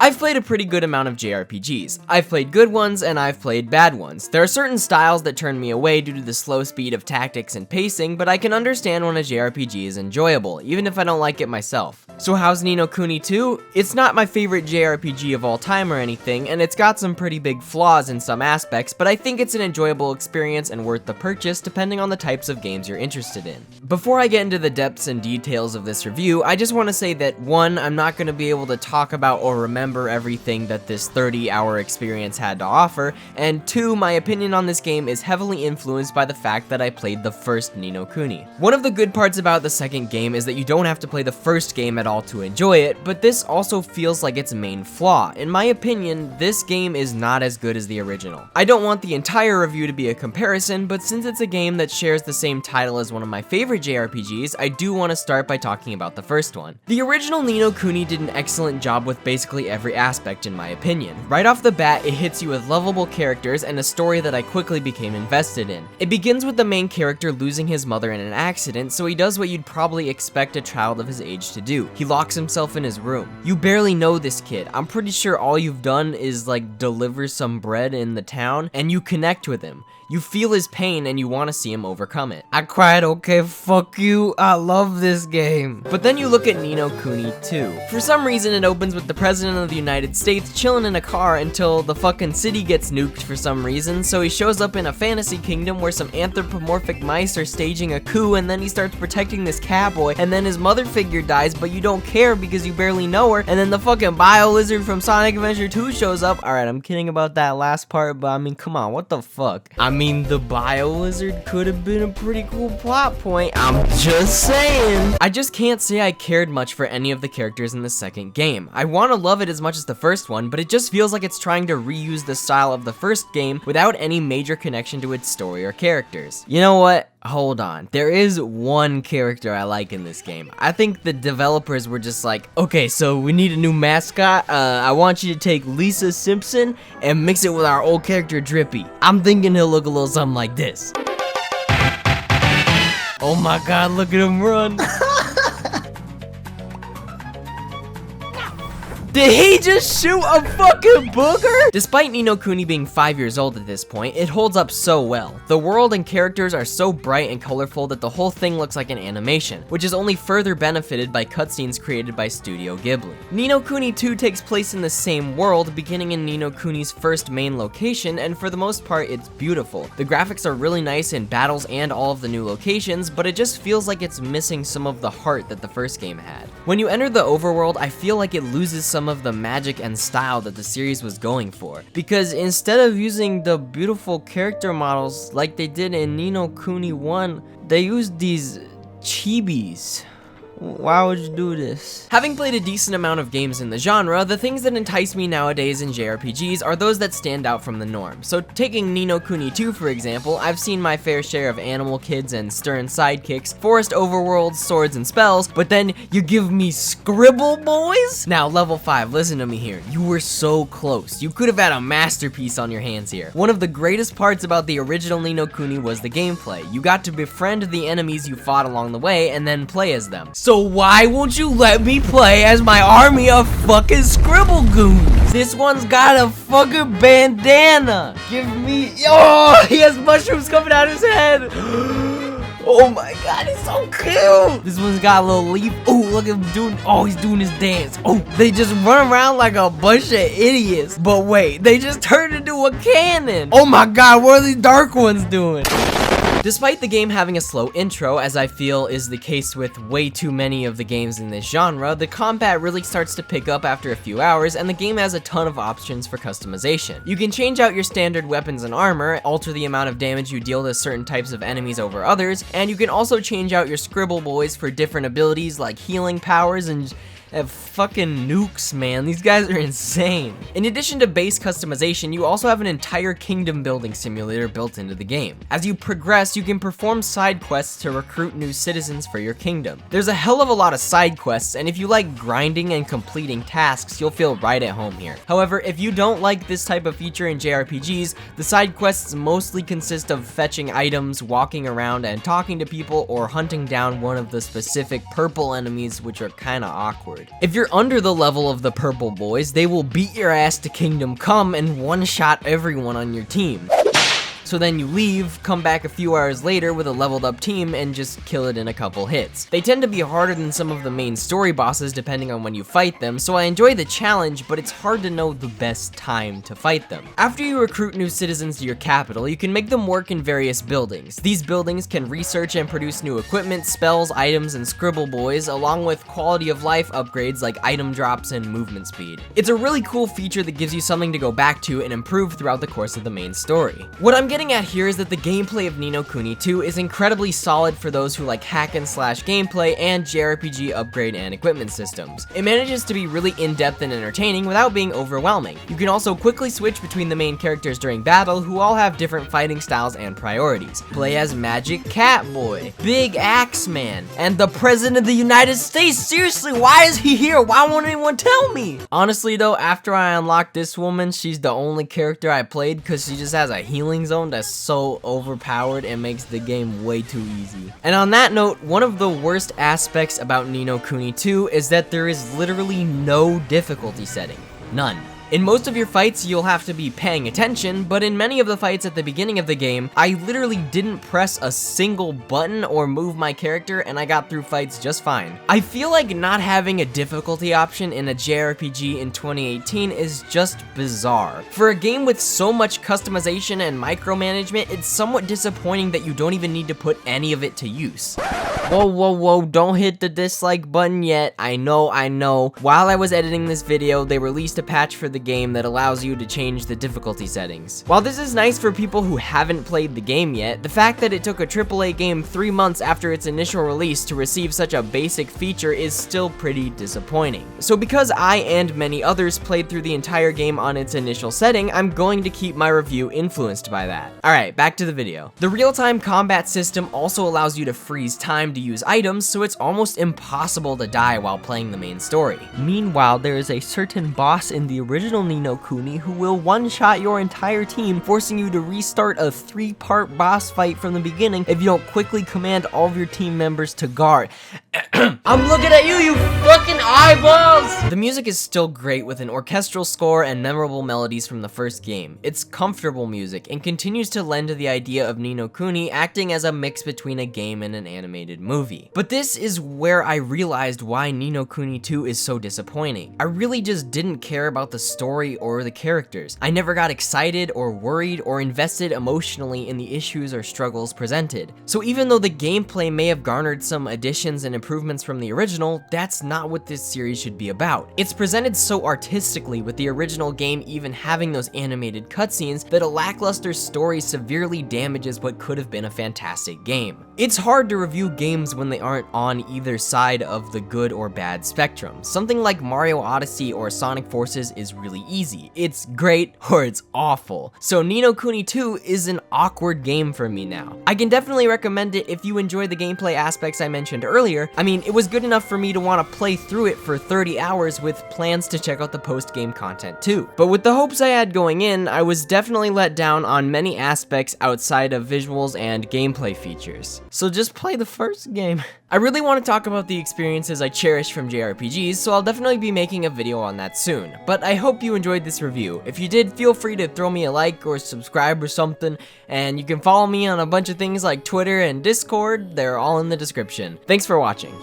I've played a pretty good amount of JRPGs. I've played good ones and I've played bad ones. There are certain styles that turn me away due to the slow speed of tactics and pacing, but I can understand when a JRPG is enjoyable, even if I don't like it myself. So how's Ni No Kuni 2? It's not my favorite JRPG of all time or anything, and it's got some pretty big flaws in some aspects, but I think it's an enjoyable experience and worth the purchase depending on the types of games you're interested in. Before I get into the depths and details of this review, I just want to say that 1, I'm not going to be able to talk about or remember everything that this 30-hour experience had to offer, and 2, my opinion on this game is heavily influenced by the fact that I played the first Ni No Kuni. One of the good parts about the second game is that you don't have to play the first game at all to enjoy it, but this also feels like its main flaw. In my opinion, this game is not as good as the original. I don't want the entire review to be a comparison, but since it's a game that shares the same title as one of my favorite JRPGs, I do want to start by talking about the first one. The original Ni No Kuni did an excellent job with basically every aspect in my opinion. Right off the bat, it hits you with lovable characters and a story that I quickly became invested in. It begins with the main character losing his mother in an accident, so he does what you'd probably expect a child of his age to do. He locks himself in his room. You barely know this kid. I'm pretty sure all you've done is like deliver some bread in the town, and you connect with him. You feel his pain and you want to see him overcome it. I cried, okay, fuck you, I love this game. But then you look at Ni No Kuni 2. For some reason it opens with the President of the United States chilling in a car until the fucking city gets nuked for some reason, so he shows up in a fantasy kingdom where some anthropomorphic mice are staging a coup, and then he starts protecting this cowboy, and then his mother figure dies, but you don't care because you barely know her, and then the fucking bio lizard from Sonic Adventure 2 shows up. Alright, I'm kidding about that last part, but I mean, come on, what the fuck? I mean, the bio lizard could have been a pretty cool plot point. I'm just saying. I just can't say I cared much for any of the characters in the second game. I want to love it as much as the first one, but it just feels like it's trying to reuse the style of the first game without any major connection to its story or characters. You know what? Hold on. There is one character I like in this game. I think the developers were just like, okay, so we need a new mascot. I want you to take Lisa Simpson and mix it with our old character Drippy. I'm thinking he'll look a little something like this. Oh my god, look at him run. Did he just shoot a fucking booger? Despite Ni No Kuni being 5 years old at this point, it holds up so well. The world and characters are so bright and colorful that the whole thing looks like an animation, which is only further benefited by cutscenes created by Studio Ghibli. Ni No Kuni 2 takes place in the same world, beginning in Ni No Kuni's first main location, and for the most part, it's beautiful. The graphics are really nice in battles and all of the new locations, but it just feels like it's missing some of the heart that the first game had. When you enter the overworld, I feel like it loses some of the magic and style that the series was going for, because instead of using the beautiful character models like they did in Ni No Kuni 1, they used these chibis. Why would you do this? Having played a decent amount of games in the genre, the things that entice me nowadays in JRPGs are those that stand out from the norm. So taking Ni No Kuni 2 for example, I've seen my fair share of animal kids and stern sidekicks, forest overworlds, swords and spells, but then you give me scribble boys? Now level 5, listen to me here. You were so close. You could have had a masterpiece on your hands here. One of the greatest parts about the original Ni No Kuni was the gameplay. You got to befriend the enemies you fought along the way and then play as them. So why won't you let me play as my army of fucking scribble goons? This one's got a fucking bandana. Give me, oh, he has mushrooms coming out of his head. Oh my god, he's so cute. This one's got a little leaf. Oh, look at him doing, oh, he's doing his dance. Oh, they just run around like a bunch of idiots. But wait, they just turned into a cannon. Oh my god, what are these dark ones doing? Despite the game having a slow intro, as I feel is the case with way too many of the games in this genre, the combat really starts to pick up after a few hours, and the game has a ton of options for customization. You can change out your standard weapons and armor, alter the amount of damage you deal to certain types of enemies over others, and you can also change out your scribble boys for different abilities like healing powers and fucking nukes, man. These guys are insane. In addition to base customization, you also have an entire kingdom building simulator built into the game. As you progress, you can perform side quests to recruit new citizens for your kingdom. There's a hell of a lot of side quests, and if you like grinding and completing tasks, you'll feel right at home here. However, if you don't like this type of feature in JRPGs, the side quests mostly consist of fetching items, walking around and talking to people, or hunting down one of the specific purple enemies, which are kinda awkward. overpowered. If you're under the level of the purple boys, they will beat your ass to Kingdom Come and one-shot everyone on your team. So then you leave, come back a few hours later with a leveled up team, and just kill it in a couple hits. They tend to be harder than some of the main story bosses depending on when you fight them, so I enjoy the challenge, but it's hard to know the best time to fight them. After you recruit new citizens to your capital, you can make them work in various buildings. These buildings can research and produce new equipment, spells, items, and scribble boys, along with quality of life upgrades like item drops and movement speed. It's a really cool feature that gives you something to go back to and improve throughout the course of the main story. What I'm getting at here is that the gameplay of Ni No Kuni 2 is incredibly solid for those who like hack and slash gameplay and JRPG upgrade and equipment systems. It manages to be really in-depth and entertaining without being overwhelming. You can also quickly switch between the main characters during battle, who all have different fighting styles and priorities. Play as Magic Catboy, Big Axe Man, and the President of the United States. Seriously, why is he here? Why won't anyone tell me? Honestly though, after I unlocked this woman, she's the only character I played because she just has a healing zone that's so overpowered and makes the game way too easy. And on that note, one of the worst aspects about Ni No Kuni 2 is that there is literally no difficulty setting. None. In most of your fights, you'll have to be paying attention, but in many of the fights at the beginning of the game, I literally didn't press a single button or move my character, and I got through fights just fine. I feel like not having a difficulty option in a JRPG in 2018 is just bizarre. For a game with so much customization and micromanagement, it's somewhat disappointing that you don't even need to put any of it to use. Whoa, whoa, whoa, don't hit the dislike button yet. I know. While I was editing this video, they released a patch for the game that allows you to change the difficulty settings. While this is nice for people who haven't played the game yet, the fact that it took a AAA game 3 months after its initial release to receive such a basic feature is still pretty disappointing. So because I and many others played through the entire game on its initial setting, I'm going to keep my review influenced by that. Alright, back to the video. The real-time combat system also allows you to freeze time to use items, so it's almost impossible to die while playing the main story. Meanwhile, there is a certain boss in the original Ni No Kuni who will one-shot your entire team, forcing you to restart a 3-part boss fight from the beginning if you don't quickly command all of your team members to guard. I'm looking at you, you fucking eyeballs! The music is still great with an orchestral score and memorable melodies from the first game. It's comfortable music and continues to lend to the idea of Ni No Kuni acting as a mix between a game and an animated movie. But this is where I realized why Ni No Kuni 2 is so disappointing. I really just didn't care about the story or the characters. I never got excited or worried or invested emotionally in the issues or struggles presented. So even though the gameplay may have garnered some additions and improvements from the original, that's not what this series should be about. It's presented so artistically, with the original game even having those animated cutscenes, that a lackluster story severely damages what could have been a fantastic game. It's hard to review games when they aren't on either side of the good or bad spectrum. Something like Mario Odyssey or Sonic Forces is really easy. It's great or it's awful. So Ni No Kuni 2 is an awkward game for me now. I can definitely recommend it if you enjoy the gameplay aspects I mentioned earlier. I mean, it was good enough for me to want to play through it for 30 hours with plans to check out the post-game content too. But with the hopes I had going in, I was definitely let down on many aspects outside of visuals and gameplay features. So just play the first game. I really want to talk about the experiences I cherish from JRPGs, so I'll definitely be making a video on that soon. But I hope you enjoyed this review. If you did, feel free to throw me a like or subscribe or something, and you can follow me on a bunch of things like Twitter and Discord. They're all in the description. Thanks for watching.